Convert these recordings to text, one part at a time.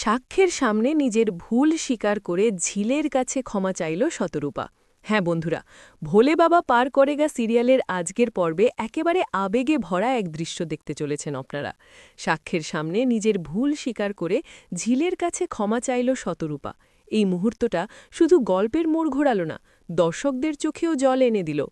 সাক্ষ্যের সামনে নিজের ভুল স্বীকার করে ঝিলের কাছে ক্ষমা চাইল শতরূপা। হ্যাঁ বন্ধুরা, ভোলে বাবা পার করেগা সিরিয়ালের আজকের পর্বে একেবারে আবেগে ভরা এক দৃশ্য দেখতে চলেছেন আপনারা। সাক্ষ্যের সামনে নিজের ভুল স্বীকার করে ঝিলের কাছে ক্ষমা চাইল শতরূপা। এই মুহূর্তটা শুধু গল্পের মোড় ঘোরালো না, দর্শকদের চোখেও জল এনে দিল।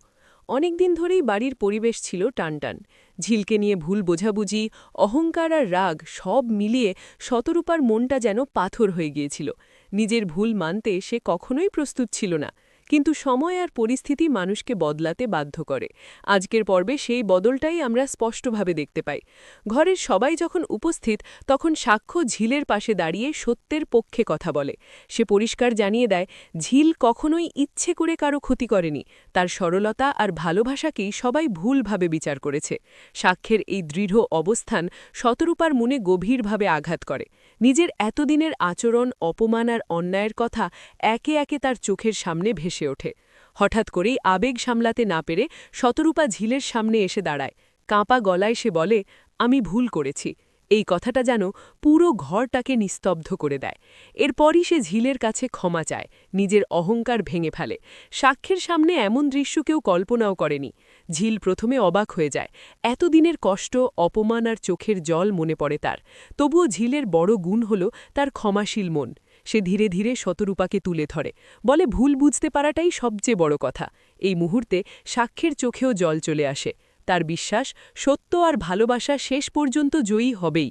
অনেকদিন ধরেই বাড়ির পরিবেশ ছিল টানটান। ঝিলকে নিয়ে ভুল বোঝাবুঝি, অহংকার আর রাগ সব মিলিয়ে শতরূপার মনটা যেন পাথর হয়ে গিয়েছিল। নিজের ভুল মানতে সে কখনোই প্রস্তুত ছিল না, কিন্তু সময় আর পরিস্থিতি মানুষকে বদলাতে বাধ্য করে। আজকের পর্বে সেই বদলটাই আমরা স্পষ্টভাবে দেখতে পাই। ঘরের সবাই যখন উপস্থিত, তখন সাক্ষ্য ঝিলের পাশে দাঁড়িয়ে সত্যের পক্ষে কথা বলে। সে পরিষ্কার জানিয়ে দেয়, ঝিল কখনোই ইচ্ছে করে কারো ক্ষতি করেনি, তার সরলতা আর ভালোবাসাকেই সবাই ভুলভাবে বিচার করেছে। সাক্ষ্যের এই দৃঢ় অবস্থান শতরূপার মনে গভীরভাবে আঘাত করে। নিজের এতদিনের আচরণ, অপমান আর অন্যায়ের কথা একে একে তার চোখের সামনে ভেসে ওঠে। হঠাৎ করেই আবেগ সামলাতে না পেরে শতরূপা ঝিলের সামনে এসে দাঁড়ায়। কাঁপা গলায় সে বলে, আমি ভুল করেছি। এই কথাটা যেন পুরো ঘরটাকে নিস্তব্ধ করে দেয়। এরপরই সে ঝিলের কাছে ক্ষমা চায়, নিজের অহংকার ভেঙে ফেলে। সাক্ষ্যের সামনে এমন দৃশ্য কেউ কল্পনাও করেনি। ঝিল প্রথমে অবাক হয়ে যায়। এতদিনের কষ্ট, অপমান আর চোখের জল মনে পড়ে তার। তবুও ঝিলের বড় গুণ হল তার ক্ষমাশীল মন। সে ধীরে ধীরে শতরূপাকে তুলে ধরে, বলে ভুল বুঝতে পারাটাই সবচেয়ে বড় কথা। এই মুহূর্তে সাক্ষ্যের চোখেও জল চলে আসে। তার বিশ্বাস, সত্য আর ভালোবাসা শেষ পর্যন্ত জয়ী হবেই।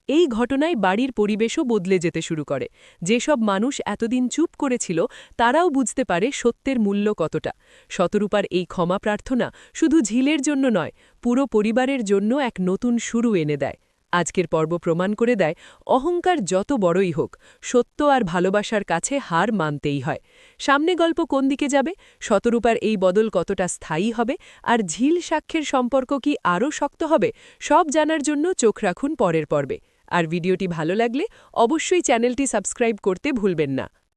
এই ঘটনায় বাড়ির পরিবেশও বদলে যেতে শুরু করে। যেসব মানুষ এতদিন চুপ করেছিল, তারাও বুঝতে পারে সত্যের মূল্য কতটা। শতরূপার এই ক্ষমা প্রার্থনা শুধু ঝিলের জন্য নয়, পুরো পরিবারের জন্য এক নতুন শুরু এনে দেয়। আজকের পর্ব প্রমাণ করে দেয়, অহংকার যত বড়ই হোক, সত্য আর ভালোবাসার কাছে হার মানতেই হয়। সামনে গল্প কোন দিকে যাবে, শতরূপার এই বদল কতটা স্থায়ী হবে, আর ঝিল সাক্ষ্যের সম্পর্ক কি আরও শক্ত হবে, সব জানার জন্য চোখ রাখুন পরের পর্বে। আর ভিডিওটি ভালো লাগলে অবশ্যই চ্যানেলটি সাবস্ক্রাইব করতে ভুলবেন না।